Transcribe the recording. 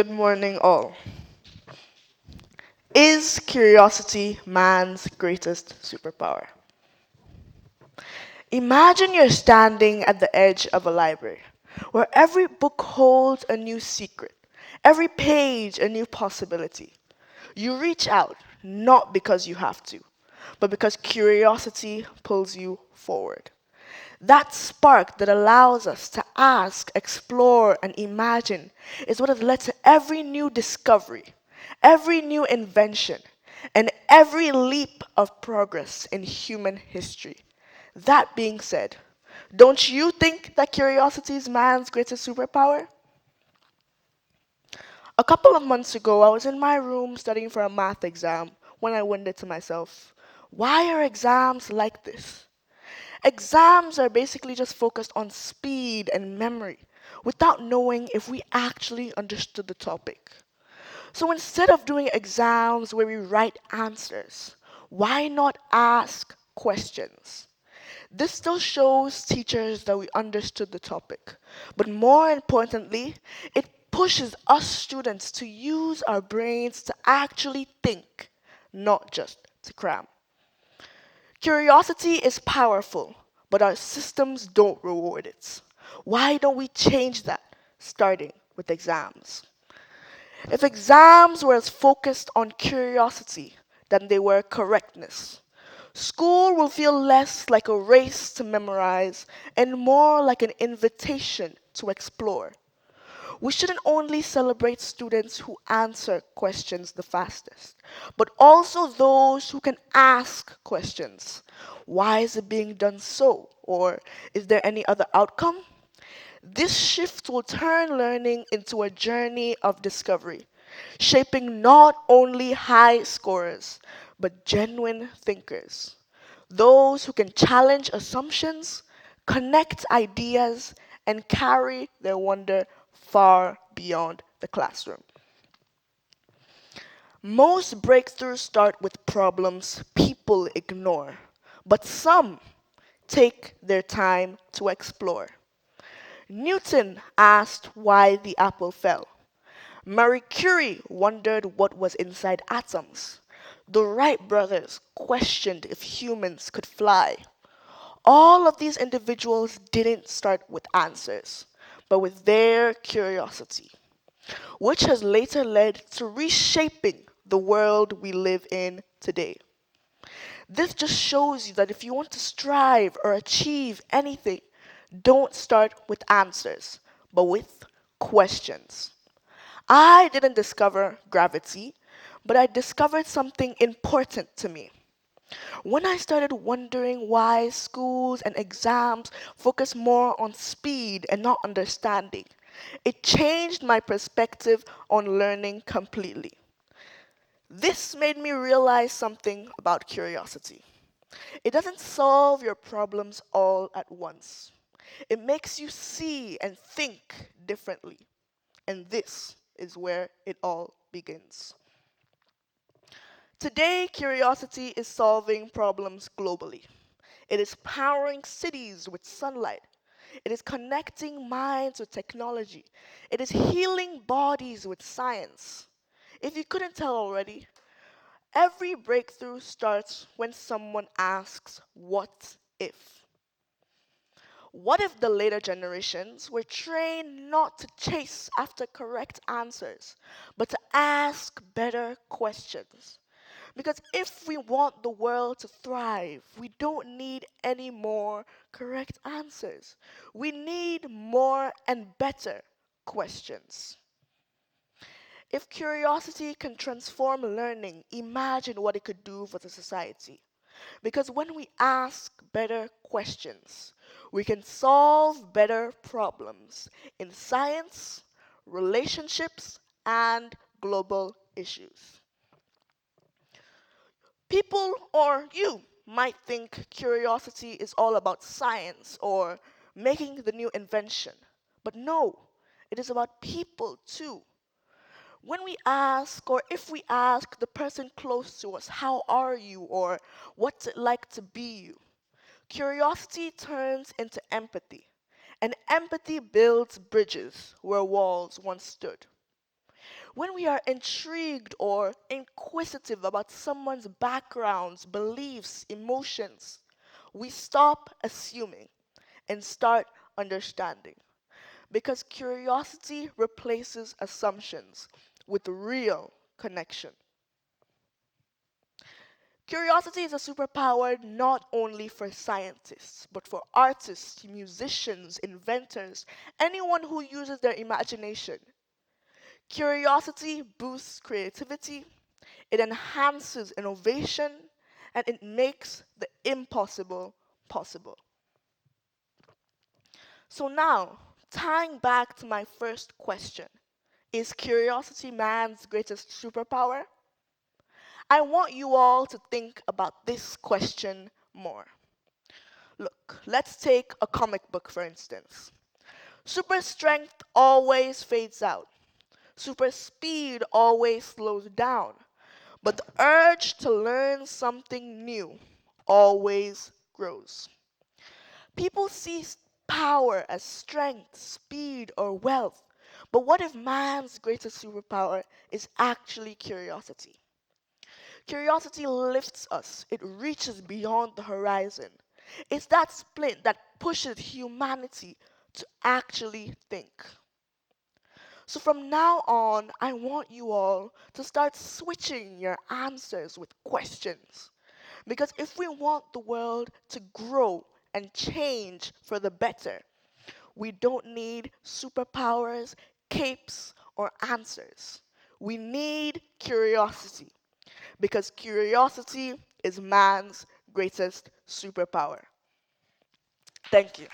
Good morning, all. Is curiosity man's greatest superpower? Imagine you're standing at the edge of a library where every book holds a new secret, every page a new possibility. You reach out, not because you have to, but because curiosity pulls you forward. That spark that allows us to ask, explore, and imagine is what has led to every new discovery, every new invention, and every leap of progress in human history. That being said, don't you think that curiosity is man's greatest superpower? A couple of months ago, I was in my room studying for a math exam when I wondered to myself, why are exams like this? Exams are basically just focused on speed and memory without knowing if we actually understood the topic. So instead of doing exams where we write answers, why not ask questions? This still shows teachers that we understood the topic, but more importantly, it pushes us students to use our brains to actually think, not just to cram. Curiosity is powerful, but our systems don't reward it. Why don't we change that, starting with exams? If exams were as focused on curiosity than they were correctness, school will feel less like a race to memorize and more like an invitation to explore. We shouldn't only celebrate students who answer questions the fastest, but also those who can ask questions. Why is it being done so? Or is there any other outcome? This shift will turn learning into a journey of discovery, shaping not only high scorers, but genuine thinkers. Those who can challenge assumptions, connect ideas, and carry their wonder far beyond the classroom. Most breakthroughs start with problems people ignore, but some take their time to explore. Newton asked why the apple fell. Marie Curie wondered what was inside atoms. The Wright brothers questioned if humans could fly. All of these individuals didn't start with answers, but with their curiosity, which has later led to reshaping the world we live in today. This just shows you that if you want to strive or achieve anything, don't start with answers, but with questions. I didn't discover gravity, but I discovered something important to me. When I started wondering why schools and exams focus more on speed and not understanding, it changed my perspective on learning completely. This made me realize something about curiosity. It doesn't solve your problems all at once. It makes you see and think differently. And this is where it all begins. Today, curiosity is solving problems globally. It is powering cities with sunlight. It is connecting minds with technology. It is healing bodies with science. If you couldn't tell already, every breakthrough starts when someone asks, what if? What if the later generations were trained not to chase after correct answers, but to ask better questions? Because if we want the world to thrive, we don't need any more correct answers. We need more and better questions. If curiosity can transform learning, imagine what it could do for the society. Because when we ask better questions, we can solve better problems in science, relationships, and global issues. People or you might think curiosity is all about science or making the new invention. But no, it is about people too. When we ask, or if we ask the person close to us, how are you, or what's it like to be you, curiosity turns into empathy. And empathy builds bridges where walls once stood. When we are intrigued or inquisitive about someone's backgrounds, beliefs, emotions, we stop assuming and start understanding. Because curiosity replaces assumptions with real connection. Curiosity is a superpower not only for scientists, but for artists, musicians, inventors, anyone who uses their imagination. Curiosity boosts creativity, it enhances innovation, and it makes the impossible possible. So now, tying back to my first question, is curiosity man's greatest superpower? I want you all to think about this question more. Look, let's take a comic book for instance. Super strength always fades out. Super speed always slows down. But the urge to learn something new always grows. People see power as strength, speed, or wealth. But what if man's greatest superpower is actually curiosity? Curiosity lifts us, it reaches beyond the horizon. It's that splint that pushes humanity to actually think. So from now on, I want you all to start switching your answers with questions. Because if we want the world to grow and change for the better, we don't need superpowers, capes, or answers. We need curiosity because curiosity is man's greatest superpower. Thank you.